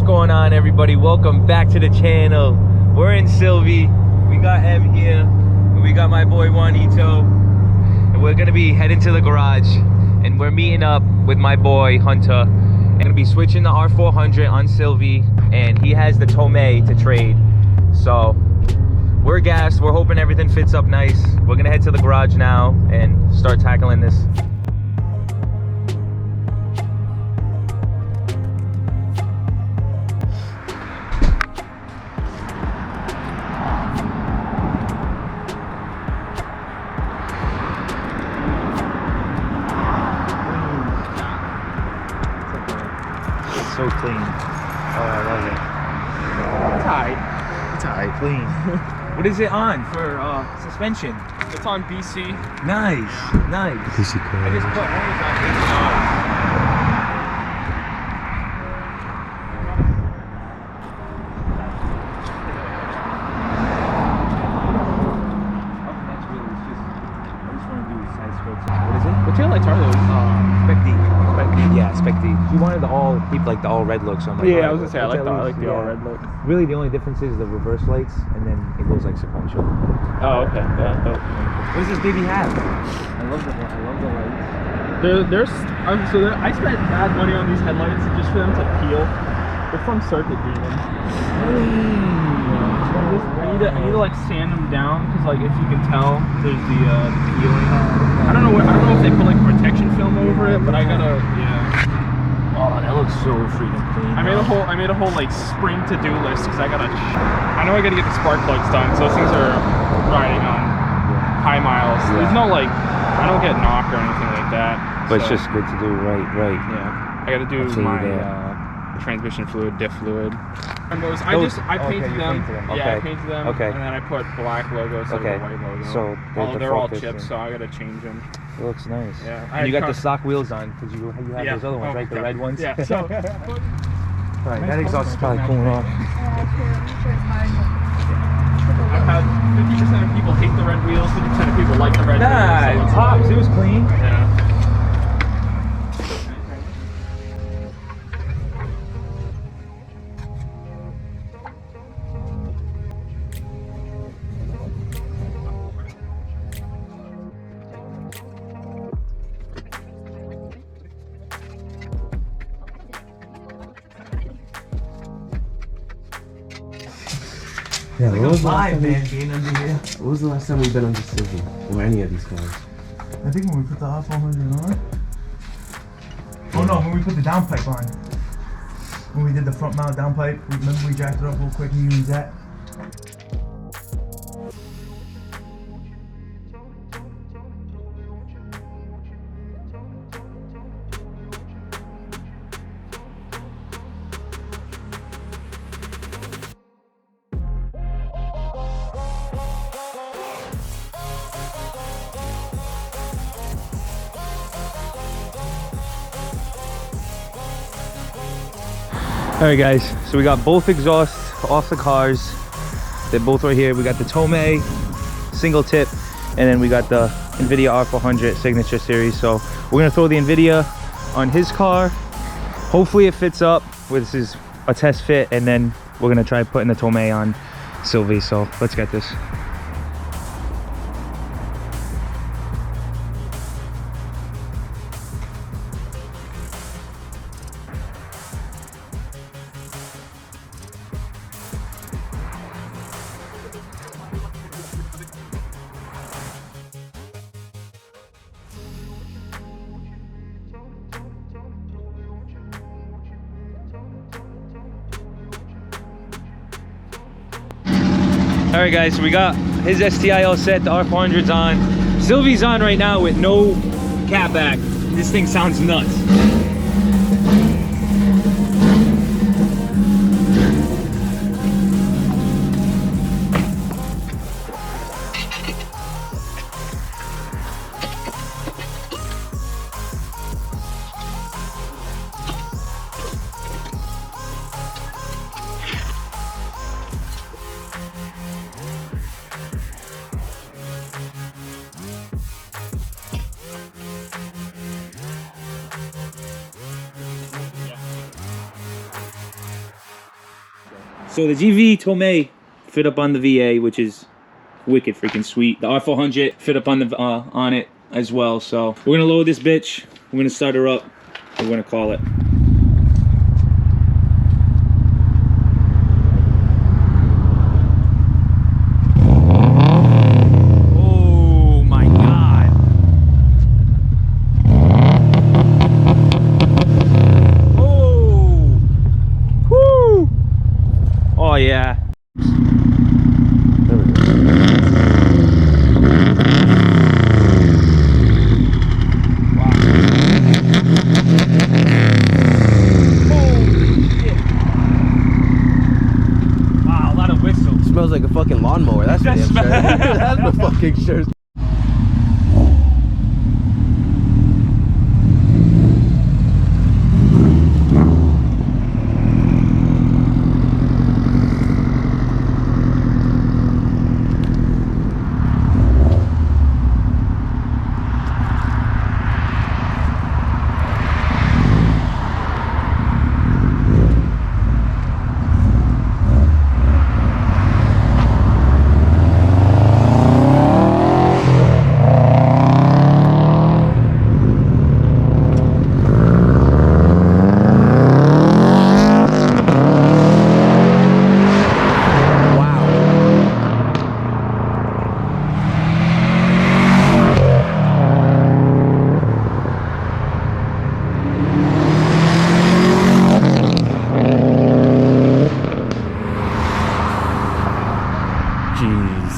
going on, everybody? Welcome back to the channel. We're in Sylvie. We got M here, and we got my boy Juanito, and we're gonna be heading to the garage, and we're meeting up with my boy Hunter. I'm gonna be switching the R400 on Sylvie, and he has the Tomei to trade. So we're gassed. We're hoping everything fits up nice. We're gonna head to the garage now and start tackling this. So clean. Oh, I love it. It's alright. It's alright, clean. What is it on for suspension? It's on BC. Nice, nice. BC car. I just put orange on What is it? What taillights are those? Spec D. Spec D. Yeah, Spec D. You wanted the all keep like the all red look, so I'm like, Yeah, all I was gonna say I like the all red look. Really, the only difference is the reverse lights, and then it goes like sequential. Oh, okay. Yeah. What does this baby have? I love the lights. I spent mad money on these headlights just for them to peel. They're from Circuit Demon. I need to like sand them down because like if you can tell, there's the peeling. I don't know if they put like protection film over it, but I gotta Oh, that looks so freaking clean. I made a whole like spring to-do list because I know I gotta get the spark plugs done. So those things are riding on high miles. Yeah. There's no like, I don't get knocked or anything like that. But it's just good to do, right? Yeah, I gotta do my transmission fluid, diff fluid. And those, I painted them. Yeah, I painted them. Okay. And then I put black logo instead of the white logo. So they're all chips, so I gotta change them. It looks nice. Yeah. And you got the stock wheels on because you have those other ones, right? The red ones. Yeah. So. Alright, that exhaust is probably cooling off. I've had 50% of people hate the red wheels, 50% of people like the red wheels. Nah, tops. It was clean. Yeah. Yeah, Like what was the last vibe, time man, being under here. What was the last time we've been under Sylvie? Or any of these cars? I think when we put the R400 on. Oh no, when we put the downpipe on. When we did the front mount downpipe, remember we jacked it up real quick and used that? Alright guys, so we got both exhausts off the cars. They're both right here. We got the Tomei single tip, and then we got the Invidia R400 signature series. So we're gonna throw the Invidia on his car. Hopefully it fits up. This is a test fit, and then we're gonna try putting the Tomei on Sylvie. So let's get this. All right guys, so we got his STI all set, the R400's on. Sylvie's on right now with no catback. This thing sounds nuts. So the GV Tomei fit up on the VA, which is wicked freaking sweet. The R400 fit up on the on it as well. So we're gonna load this bitch. We're gonna start her up. We're gonna call it. Oh my God. Oh. Woo. Oh yeah. There we go. Wow, a lot of whistles. Smells like a fucking lawnmower. That's for damn sure. That's for fucking sure. Jeez.